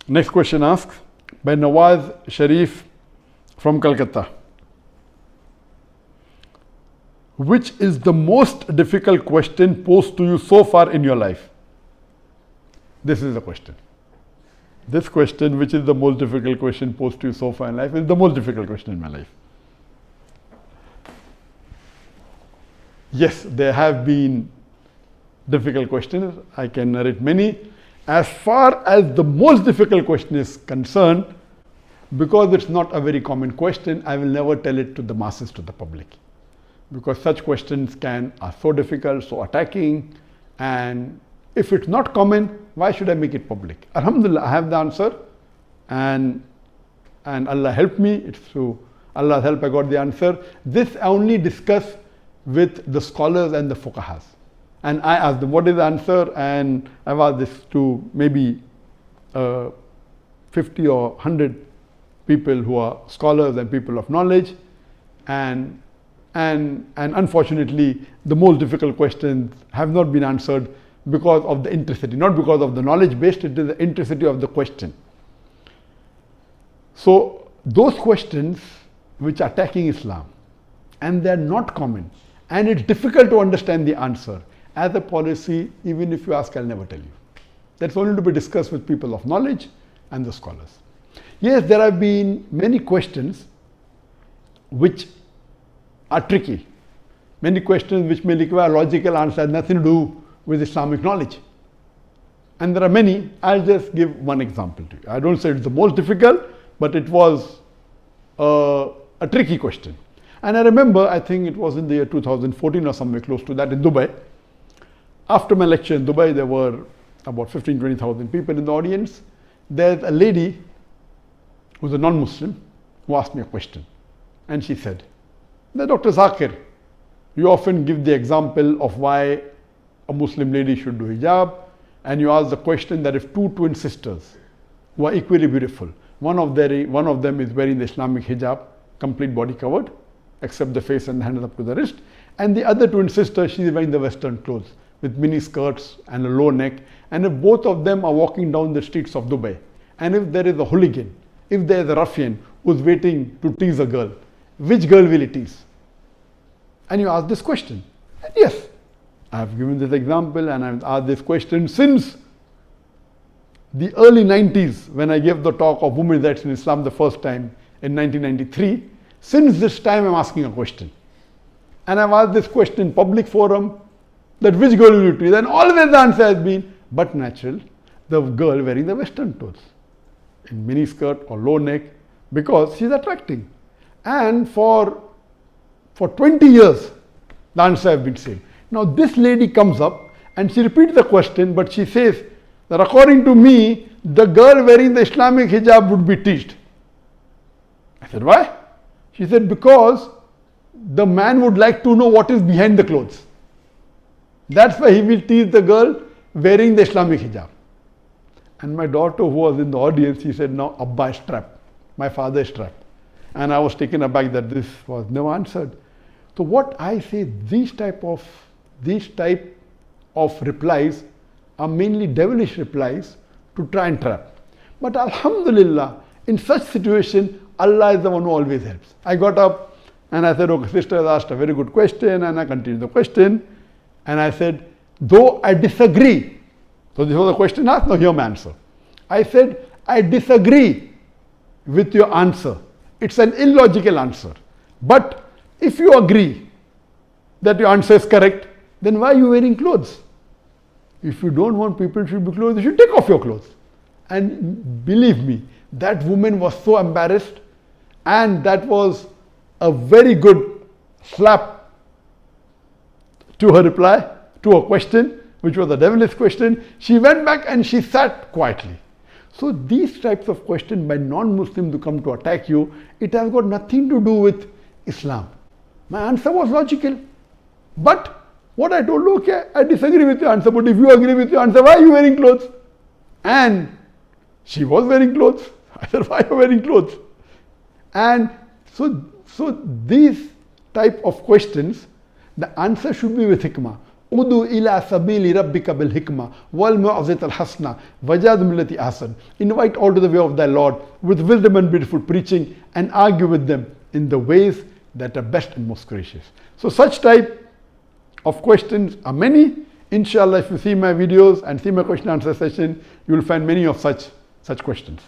Next question asks by Nawaz Sharif from Calcutta. Which is the most difficult question posed to you so far in your life? This is the question. This question, which is the most difficult question posed to you so far in life, is the most difficult question in my life. Yes, there have been difficult questions. I can narrate many. As far as the most difficult question is concerned, because it's not a very common question, I will never tell it to the masses, to the public. Because such questions are so difficult, so attacking, and if it's not common, why should I make it public? Alhamdulillah, I have the answer, and Allah helped me. It's through Allah's help I got the answer. This I only discuss with the scholars and the fuqahas. And I asked them, what is the answer? And I've asked this to maybe 50 or 100 people who are scholars and people of knowledge. And unfortunately, the most difficult questions have not been answered because of the intricity, not because of the knowledge based, it is the intricity of the question. So those questions which are attacking Islam, and they are not common, and it's difficult to understand the answer. As a policy, even if you ask, I'll never tell you. That's only to be discussed with people of knowledge and the scholars. Yes, there have been many questions which are tricky. Many questions which may require logical answer, has nothing to do with Islamic knowledge. And there are many. I'll just give one example to you. I don't say it's the most difficult, but it was a tricky question. And I remember, I think it was in the year 2014 or somewhere close to that in Dubai. After my lecture in Dubai, there were about 15,000-20,000 people in the audience. There's a lady who's a non-Muslim who asked me a question. And she said, Dr. Zakir, you often give the example of why a Muslim lady should do hijab, and you ask the question that if two twin sisters who are equally beautiful, one of them is wearing the Islamic hijab, complete body covered, except the face and the hands up to the wrist, and the other twin sister, she is wearing the Western clothes with mini skirts and a low neck, and if both of them are walking down the streets of Dubai, and if there is a hooligan, if there is a ruffian who's waiting to tease a girl, which girl will he tease? And you ask this question. And yes, I have given this example and I've asked this question since the early 90s when I gave the talk of women's rights in Islam the first time in 1993. Since this time I'm asking a question. And I've asked this question in public forum that which girl will you tease? And always the answer has been, but natural, the girl wearing the Western clothes in mini skirt or low neck because she's attracting. And for 20 years, the answer has been same. Now this lady comes up and she repeats the question, but she says that according to me, the girl wearing the Islamic hijab would be teased. I said, why? She said, because the man would like to know what is behind the clothes. That's why he will tease the girl wearing the Islamic hijab. And my daughter who was in the audience, she said, no, Abba is trapped. My father is trapped. And I was taken aback that this was never answered. So what I say, these type of replies are mainly devilish replies to try and trap. But alhamdulillah, in such situation, Allah is the one who always helps. I got up and I said, okay, sister has asked a very good question, and I continued the question. And I said, though I disagree. So this was the question asked, now hear my answer. I said, I disagree with your answer. It's an illogical answer. But if you agree that your answer is correct, then why are you wearing clothes? If you don't want people to be clothes, you should take off your clothes. And believe me, that woman was so embarrassed, and that was a very good slap to her reply, to her question, which was a devilish question. She went back and she sat quietly. So these types of questions by non-Muslims who come to attack you, it has got nothing to do with Islam. My answer was logical. But what I told, okay, I disagree with your answer, but if you agree with your answer, why are you wearing clothes? And she was wearing clothes. I said, why are you wearing clothes? And so these type of questions, the answer should be with hikmah. Udu ila sabili rabbika bil hikmah wal mu'azit al hasna wajad millati ahsan. Invite all to the way of thy Lord with wisdom and beautiful preaching, and argue with them in the ways that are best and most gracious. So such type of questions are many. Inshallah, if you see my videos and see my question answer session, you will find many of such questions.